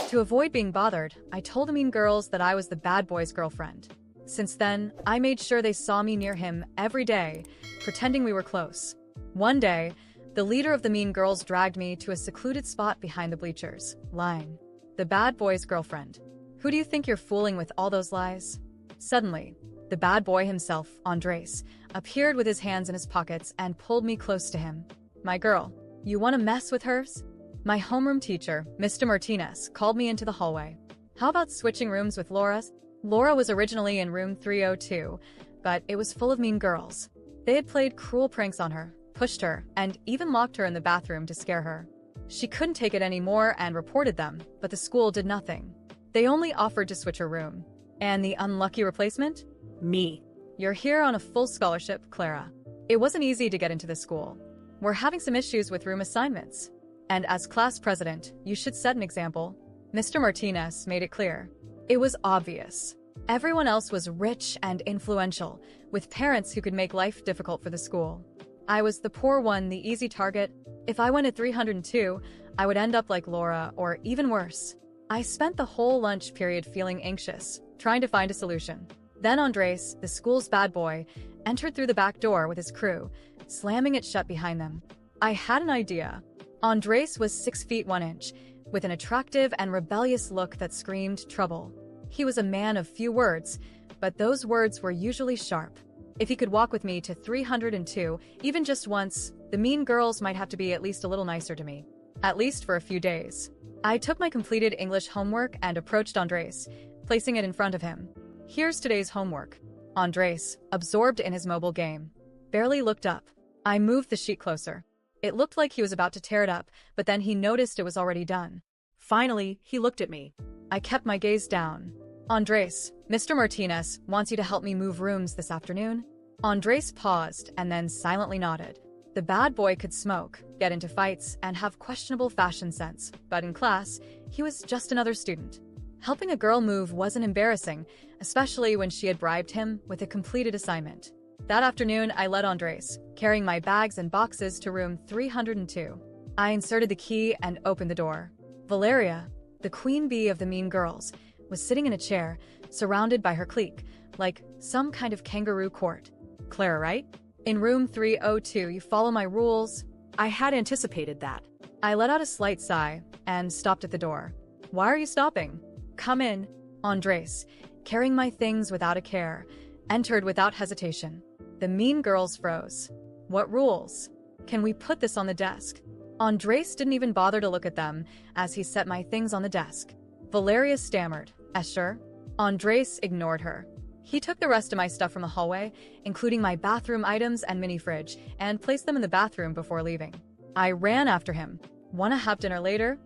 To avoid being bothered, I told the mean girls that I was the bad boy's girlfriend. Since then, I made sure they saw me near him every day, pretending we were close. One day, the leader of the mean girls dragged me to a secluded spot behind the bleachers, lying. The bad boy's girlfriend. Who do you think you're fooling with all those lies? Suddenly, the bad boy himself, Andres, appeared with his hands in his pockets and pulled me close to him. My girl, you want to mess with hers? My homeroom teacher, Mr. Martinez, called me into the hallway. How about switching rooms with Laura? Laura was originally in room 302, but it was full of mean girls. They had played cruel pranks on her, pushed her, and even locked her in the bathroom to scare her. She couldn't take it anymore and reported them, but the school did nothing. They only offered to switch her room. And the unlucky replacement? Me. You're here on a full scholarship, Clara. It wasn't easy to get into the school. We're having some issues with room assignments. And as class president, you should set an example. Mr. Martinez made it clear. It was obvious. Everyone else was rich and influential, with parents who could make life difficult for the school. I was the poor one, the easy target. If I went at 302, I would end up like Laura, or even worse. I spent the whole lunch period feeling anxious, trying to find a solution. Then Andres, the school's bad boy, entered through the back door with his crew, slamming it shut behind them. I had an idea. Andres was 6 feet 1 inch, with an attractive and rebellious look that screamed trouble. He was a man of few words, but those words were usually sharp. If he could walk with me to 302, even just once, the mean girls might have to be at least a little nicer to me. At least for a few days. I took my completed English homework and approached Andres, placing it in front of him. Here's today's homework. Andres, absorbed in his mobile game, barely looked up. I moved the sheet closer. It looked like he was about to tear it up, but then he noticed it was already done. Finally, he looked at me. I kept my gaze down. Andres, Mr. Martinez wants you to help me move rooms this afternoon. Andres paused and then silently nodded. The bad boy could smoke, get into fights, and have questionable fashion sense, but in class, he was just another student. Helping a girl move wasn't embarrassing, especially when she had bribed him with a completed assignment. That afternoon, I led Andres, carrying my bags and boxes to room 302. I inserted the key and opened the door. Valeria, the queen bee of the mean girls, was sitting in a chair, surrounded by her clique, like some kind of kangaroo court. Clara, right? In room 302, you follow my rules. I had anticipated that. I let out a slight sigh and stopped at the door. Why are you stopping? Come in. Andres, carrying my things without a care, entered without hesitation. The mean girls froze. What rules? Can we put this on the desk? Andres didn't even bother to look at them as he set my things on the desk. Valeria stammered. Sure? Andres ignored her. He took the rest of my stuff from the hallway, including my bathroom items and mini fridge, and placed them in the bathroom before leaving. I ran after him. Wanna have dinner later?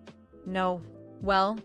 No. Well,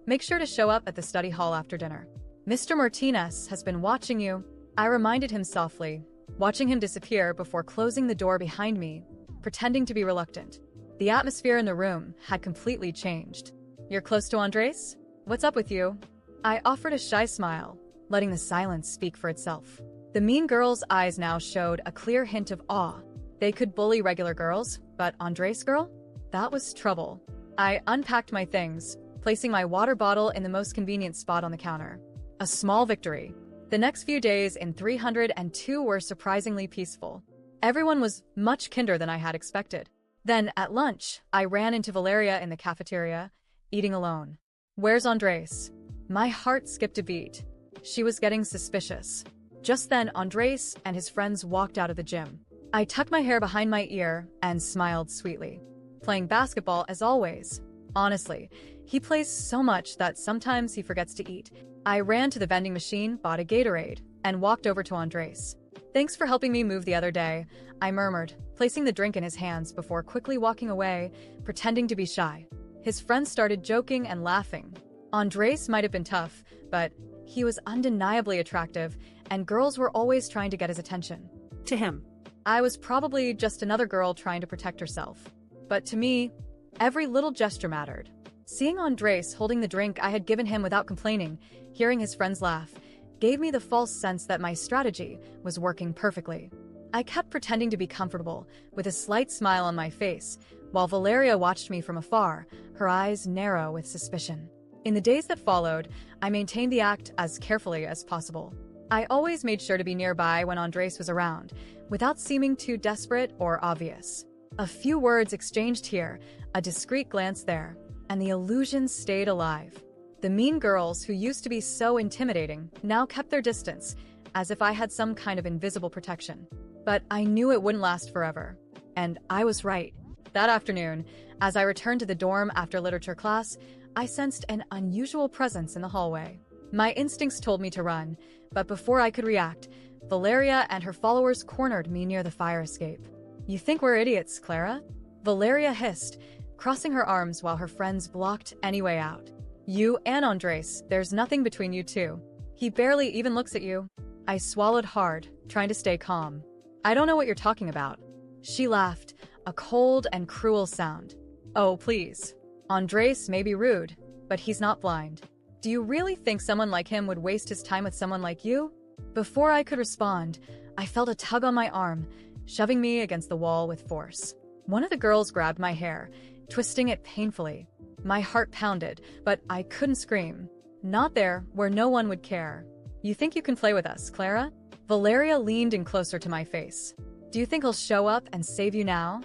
make sure to show up at the study hall after dinner. Mr. Martinez has been watching you. I reminded him softly, watching him disappear before closing the door behind me, pretending to be reluctant. The atmosphere in the room had completely changed. You're close to Andres? What's up with you? I offered a shy smile, letting the silence speak for itself. The mean girl's eyes now showed a clear hint of awe. They could bully regular girls, but Andres' girl? That was trouble. I unpacked my things, placing my water bottle in the most convenient spot on the counter. A small victory. The next few days in 302 were surprisingly peaceful. Everyone was much kinder than I had expected. Then, at lunch, I ran into Valeria in the cafeteria, eating alone. Where's Andres? My heart skipped a beat. She was getting suspicious. Just then, Andres and his friends walked out of the gym. I tucked my hair behind my ear and smiled sweetly. Playing basketball as always. Honestly, he plays so much that sometimes he forgets to eat. I ran to the vending machine, bought a Gatorade, and walked over to Andres. Thanks for helping me move the other day, I murmured, placing the drink in his hands before quickly walking away, pretending to be shy. His friends started joking and laughing. Andres might have been tough, but he was undeniably attractive, and girls were always trying to get his attention. To him, I was probably just another girl trying to protect herself. But to me, every little gesture mattered. Seeing Andres holding the drink I had given him without complaining, hearing his friends laugh, gave me the false sense that my strategy was working perfectly. I kept pretending to be comfortable, with a slight smile on my face, while Valeria watched me from afar, her eyes narrow with suspicion. In the days that followed, I maintained the act as carefully as possible. I always made sure to be nearby when Andres was around, without seeming too desperate or obvious. A few words exchanged here, a discreet glance there, and the illusion stayed alive. The mean girls who used to be so intimidating now kept their distance, as if I had some kind of invisible protection. But I knew it wouldn't last forever. And I was right. That afternoon, as I returned to the dorm after literature class, I sensed an unusual presence in the hallway. My instincts told me to run, but before I could react, Valeria and her followers cornered me near the fire escape. "You think we're idiots, Clara?" Valeria hissed, crossing her arms while her friends blocked any way out. "You and Andres, there's nothing between you two. He barely even looks at you." I swallowed hard, trying to stay calm. "I don't know what you're talking about." She laughed, a cold and cruel sound. "Oh, please. Andres may be rude, but he's not blind. Do you really think someone like him would waste his time with someone like you?" Before I could respond, I felt a tug on my arm, shoving me against the wall with force. One of the girls grabbed my hair, twisting it painfully. My heart pounded, but I couldn't scream. Not there, where no one would care. "You think you can play with us, Clara?" Valeria leaned in closer to my face. "Do you think he'll show up and save you now?"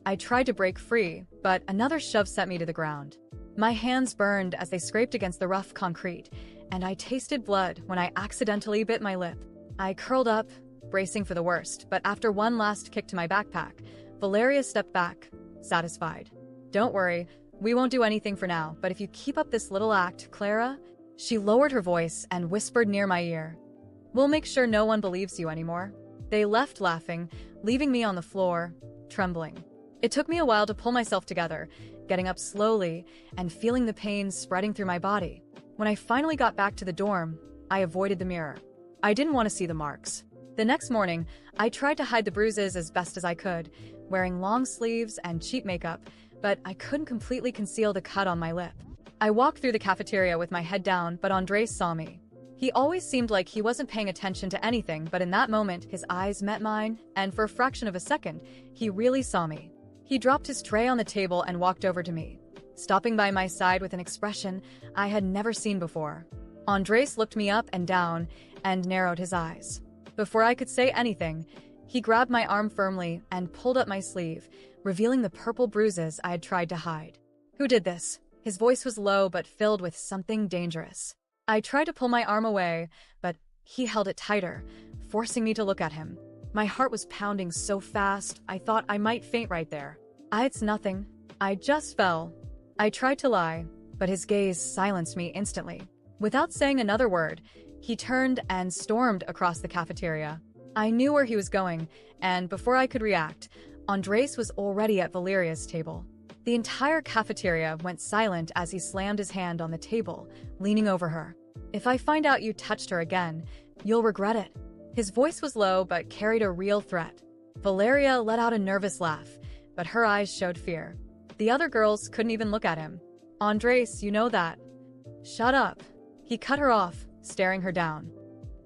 I tried to break free, but another shove sent me to the ground. My hands burned as they scraped against the rough concrete, and I tasted blood when I accidentally bit my lip. I curled up, bracing for the worst, but after one last kick to my backpack, Valeria stepped back, satisfied. "Don't worry, we won't do anything for now, but if you keep up this little act, Clara," she lowered her voice and whispered near my ear, "we'll make sure no one believes you anymore." They left laughing, leaving me on the floor, trembling. It took me a while to pull myself together, getting up slowly and feeling the pain spreading through my body. When I finally got back to the dorm, I avoided the mirror. I didn't want to see the marks. The next morning, I tried to hide the bruises as best as I could, wearing long sleeves and cheap makeup, but I couldn't completely conceal the cut on my lip. I walked through the cafeteria with my head down, but Andres saw me. He always seemed like he wasn't paying attention to anything, but in that moment, his eyes met mine, and for a fraction of a second, he really saw me. He dropped his tray on the table and walked over to me, stopping by my side with an expression I had never seen before. Andres looked me up and down and narrowed his eyes. Before I could say anything, he grabbed my arm firmly and pulled up my sleeve, revealing the purple bruises I had tried to hide. "Who did this?" His voice was low but filled with something dangerous. I tried to pull my arm away, but he held it tighter, forcing me to look at him. My heart was pounding so fast, I thought I might faint right there. "It's nothing. I just fell." I tried to lie, but his gaze silenced me instantly. Without saying another word, he turned and stormed across the cafeteria. I knew where he was going, and before I could react, Andres was already at Valeria's table. The entire cafeteria went silent as he slammed his hand on the table, leaning over her. "If I find out you touched her again, you'll regret it." His voice was low but carried a real threat. Valeria let out a nervous laugh, but her eyes showed fear. The other girls couldn't even look at him. "Andres, you know that." "Shut up." He cut her off, staring her down.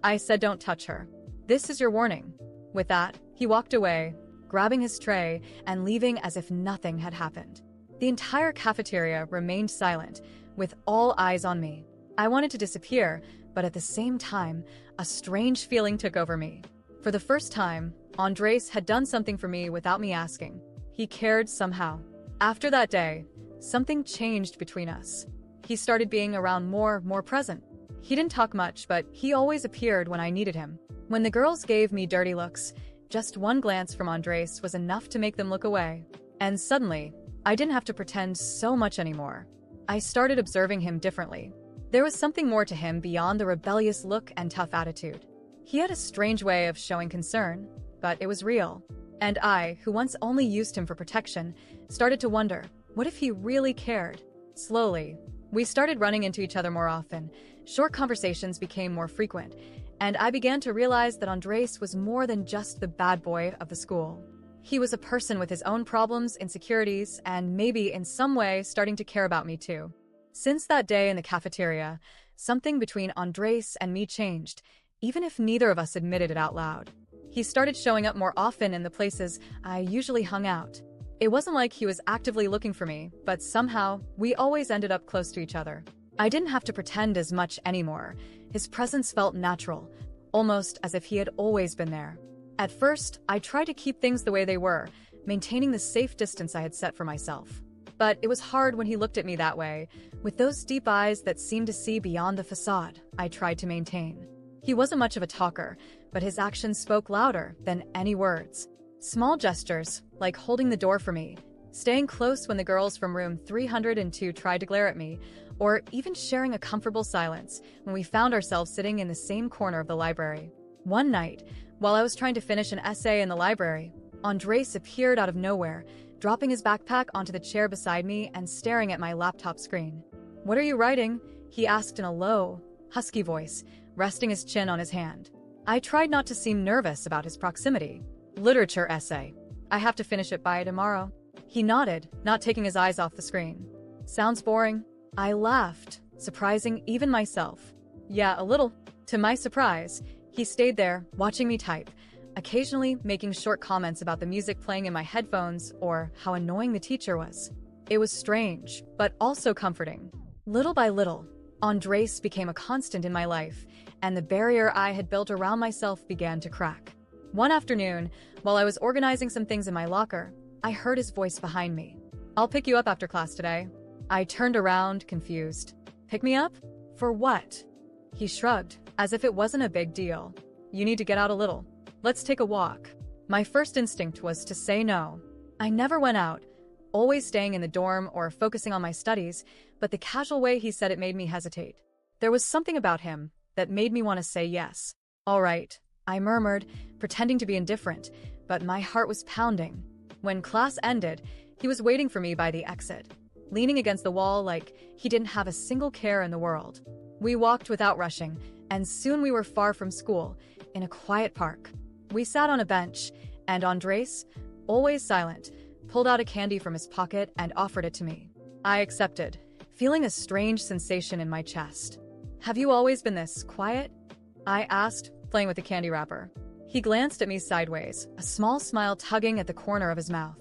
"I said don't touch her. This is your warning." With that, he walked away, grabbing his tray and leaving as if nothing had happened. The entire cafeteria remained silent, with all eyes on me. I wanted to disappear, but at the same time, a strange feeling took over me. For the first time, Andres had done something for me without me asking. He cared somehow. After that day, something changed between us. He started being around more present. He didn't talk much, but he always appeared when I needed him. When the girls gave me dirty looks, just one glance from Andres was enough to make them look away. And suddenly, I didn't have to pretend so much anymore. I started observing him differently. There was something more to him beyond the rebellious look and tough attitude. He had a strange way of showing concern, but it was real. And I, who once only used him for protection, started to wonder, what if he really cared? Slowly, we started running into each other more often. Short conversations became more frequent, and I began to realize that Andres was more than just the bad boy of the school. He was a person with his own problems, insecurities, and maybe in some way starting to care about me too. Since that day in the cafeteria, something between Andres and me changed, even if neither of us admitted it out loud. He started showing up more often in the places I usually hung out. It wasn't like he was actively looking for me, but somehow, we always ended up close to each other. I didn't have to pretend as much anymore. His presence felt natural, almost as if he had always been there. At first, I tried to keep things the way they were, maintaining the safe distance I had set for myself. But it was hard when he looked at me that way, with those deep eyes that seemed to see beyond the facade I tried to maintain. He wasn't much of a talker, but his actions spoke louder than any words. Small gestures, like holding the door for me, staying close when the girls from room 302 tried to glare at me, or even sharing a comfortable silence when we found ourselves sitting in the same corner of the library. One night, while I was trying to finish an essay in the library, Andres appeared out of nowhere, dropping his backpack onto the chair beside me and staring at my laptop screen. "What are you writing?" he asked in a low, husky voice, resting his chin on his hand. I tried not to seem nervous about his proximity. "Literature essay. I have to finish it by tomorrow." He nodded, not taking his eyes off the screen. "Sounds boring?" I laughed, surprising even myself. "Yeah, a little." To my surprise, he stayed there, watching me type, occasionally making short comments about the music playing in my headphones or how annoying the teacher was. It was strange, but also comforting. Little by little, Andres became a constant in my life, and the barrier I had built around myself began to crack. One afternoon, while I was organizing some things in my locker, I heard his voice behind me. "I'll pick you up after class today." I turned around, confused. "Pick me up? For what?" He shrugged, as if it wasn't a big deal. "You need to get out a little. Let's take a walk." My first instinct was to say no. I never went out, always staying in the dorm or focusing on my studies, but the casual way he said it made me hesitate. There was something about him that made me want to say yes. "All right," I murmured, pretending to be indifferent, but my heart was pounding. When class ended, he was waiting for me by the exit, leaning against the wall like he didn't have a single care in the world. We walked without rushing, and soon we were far from school, in a quiet park. We sat on a bench, and Andres, always silent, pulled out a candy from his pocket and offered it to me. I accepted, feeling a strange sensation in my chest. "Have you always been this quiet?" I asked, playing with the candy wrapper. He glanced at me sideways, a small smile tugging at the corner of his mouth.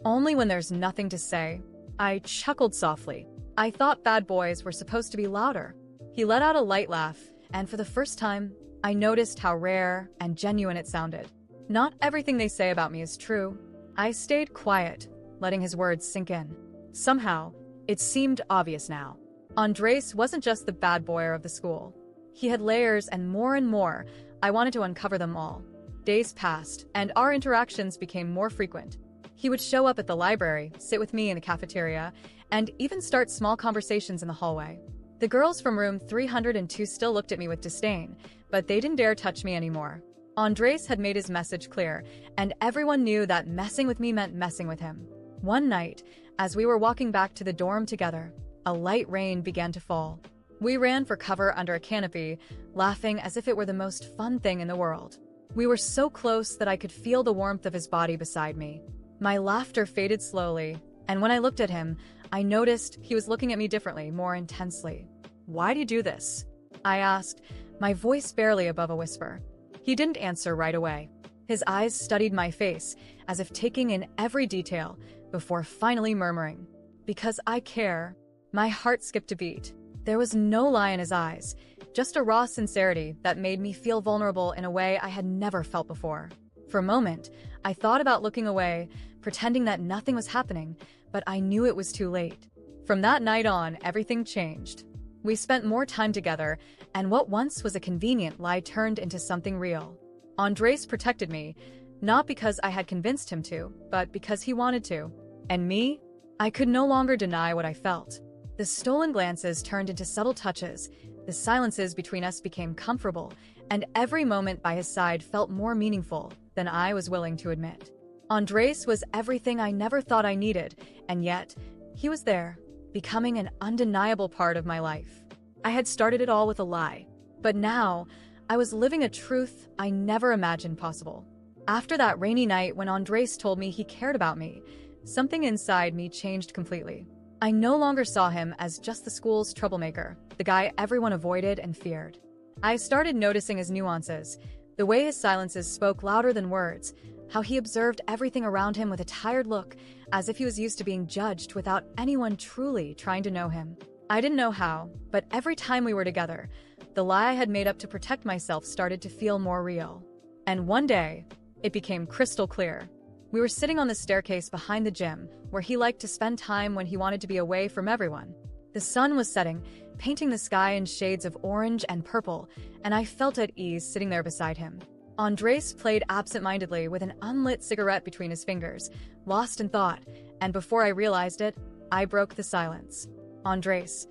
"Only when there's nothing to say." I chuckled softly. I thought bad boys were supposed to be louder. He let out a light laugh, and for the first time, I noticed how rare and genuine it sounded. Not everything they say about me is true. I stayed quiet, letting his words sink in. Somehow, it seemed obvious now. Andres wasn't just the bad boy of the school. He had layers, and more, I wanted to uncover them all. Days passed, and our interactions became more frequent. He would show up at the library, sit with me in the cafeteria, and even start small conversations in the hallway. The girls from room 302 still looked at me with disdain, but they didn't dare touch me anymore. Andres had made his message clear, and everyone knew that messing with me meant messing with him. One night, as we were walking back to the dorm together, a light rain began to fall. We ran for cover under a canopy, laughing as if it were the most fun thing in the world. We were so close that I could feel the warmth of his body beside me. My laughter faded slowly, and when I looked at him, I noticed he was looking at me differently, more intensely. "Why do you do this?" I asked, my voice barely above a whisper. He didn't answer right away. His eyes studied my face, as if taking in every detail, before finally murmuring, "Because I care." My heart skipped a beat. There was no lie in his eyes, just a raw sincerity that made me feel vulnerable in a way I had never felt before. For a moment, I thought about looking away, pretending that nothing was happening, but I knew it was too late. From that night on, everything changed. We spent more time together, and what once was a convenient lie turned into something real. Andres protected me, not because I had convinced him to, but because he wanted to. And me? I could no longer deny what I felt. The stolen glances turned into subtle touches, the silences between us became comfortable, and every moment by his side felt more meaningful than I was willing to admit. Andres was everything I never thought I needed, and yet, he was there, becoming an undeniable part of my life. I had started it all with a lie, but now, I was living a truth I never imagined possible. After that rainy night when Andres told me he cared about me, something inside me changed completely. I no longer saw him as just the school's troublemaker, the guy everyone avoided and feared. I started noticing his nuances, the way his silences spoke louder than words, how he observed everything around him with a tired look, as if he was used to being judged without anyone truly trying to know him. I didn't know how, but every time we were together, the lie I had made up to protect myself started to feel more real. And one day, it became crystal clear. We were sitting on the staircase behind the gym, where he liked to spend time when he wanted to be away from everyone. The sun was setting, painting the sky in shades of orange and purple, and I felt at ease sitting there beside him. Andres played absent-mindedly with an unlit cigarette between his fingers, lost in thought, and before I realized it, I broke the silence. Andres,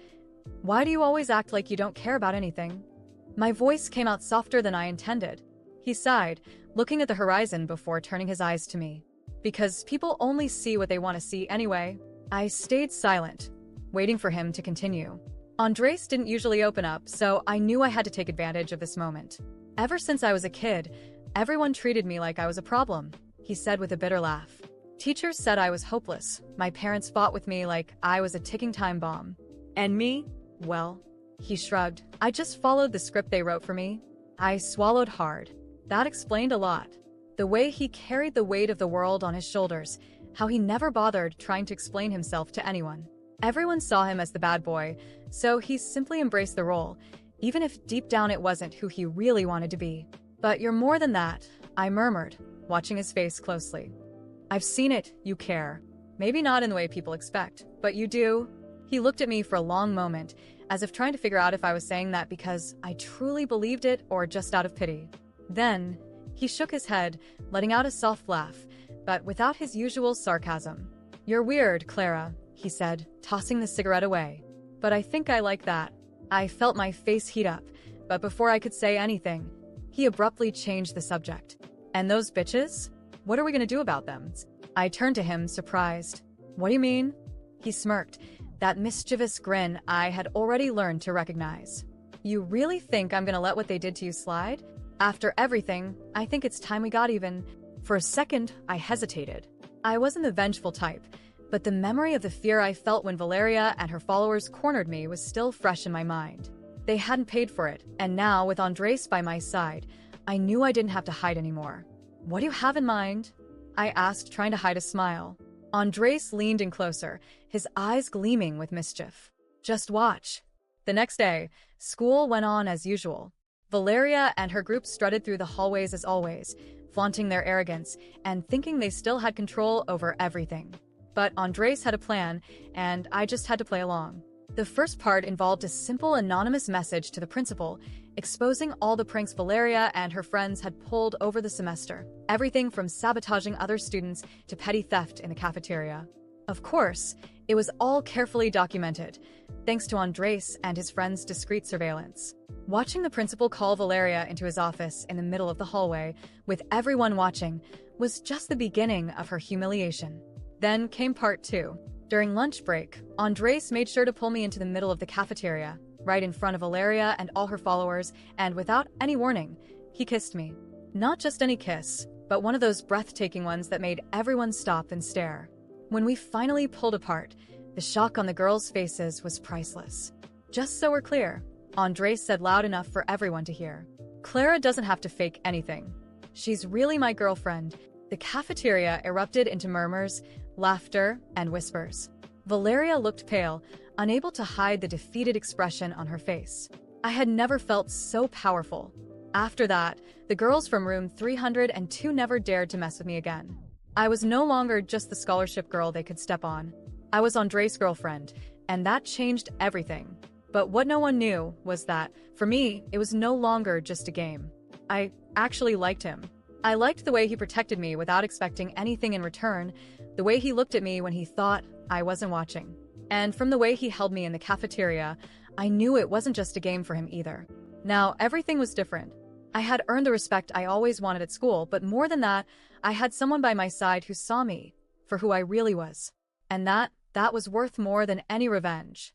why do you always act like you don't care about anything? My voice came out softer than I intended. He sighed, looking at the horizon before turning his eyes to me. Because people only see what they want to see anyway. I stayed silent, waiting for him to continue. Andres didn't usually open up, so I knew I had to take advantage of this moment. Ever since I was a kid, everyone treated me like I was a problem, he said with a bitter laugh. Teachers said I was hopeless. My parents fought with me like I was a ticking time bomb. And me? Well, he shrugged. I just followed the script they wrote for me. I swallowed hard. That explained a lot. The way he carried the weight of the world on his shoulders, how he never bothered trying to explain himself to anyone. Everyone saw him as the bad boy, so he simply embraced the role, even if deep down it wasn't who he really wanted to be. But you're more than that, I murmured, watching his face closely. I've seen it, you care. Maybe not in the way people expect, but you do. He looked at me for a long moment, as if trying to figure out if I was saying that because I truly believed it or just out of pity. Then, he shook his head, letting out a soft laugh, but without his usual sarcasm. You're weird, Clara, he said, tossing the cigarette away. But I think I like that. I felt my face heat up, but before I could say anything, he abruptly changed the subject. And those bitches? What are we gonna do about them? I turned to him, surprised. What do you mean? He smirked, that mischievous grin I had already learned to recognize. You really think I'm gonna let what they did to you slide? After everything, I think it's time we got even. For a second, I hesitated. I wasn't the vengeful type, but the memory of the fear I felt when Valeria and her followers cornered me was still fresh in my mind. They hadn't paid for it, and now, with Andres by my side, I knew I didn't have to hide anymore. What do you have in mind? I asked, trying to hide a smile. Andres leaned in closer, his eyes gleaming with mischief. Just watch. The next day, school went on as usual. Valeria and her group strutted through the hallways as always, flaunting their arrogance and thinking they still had control over everything. But Andres had a plan, and I just had to play along. The first part involved a simple anonymous message to the principal, exposing all the pranks Valeria and her friends had pulled over the semester. Everything from sabotaging other students to petty theft in the cafeteria. Of course, it was all carefully documented, thanks to Andres and his friends' discreet surveillance. Watching the principal call Valeria into his office in the middle of the hallway, with everyone watching, was just the beginning of her humiliation. Then came part 2. During lunch break, Andres made sure to pull me into the middle of the cafeteria, right in front of Valeria and all her followers, and without any warning, he kissed me. Not just any kiss, but one of those breathtaking ones that made everyone stop and stare. When we finally pulled apart, the shock on the girls' faces was priceless. Just so we're clear, Andres said loud enough for everyone to hear. Clara doesn't have to fake anything. She's really my girlfriend. The cafeteria erupted into murmurs, laughter, and whispers. Valeria looked pale, unable to hide the defeated expression on her face. I had never felt so powerful. After that, the girls from room 302 never dared to mess with me again. I was no longer just the scholarship girl they could step on. I was Andres' girlfriend, and that changed everything. But what no one knew was that, for me, it was no longer just a game. I actually liked him. I liked the way he protected me without expecting anything in return, the way he looked at me when he thought I wasn't watching. And from the way he held me in the cafeteria, I knew it wasn't just a game for him either. Now, everything was different. I had earned the respect I always wanted at school, but more than that, I had someone by my side who saw me for who I really was. And that was worth more than any revenge.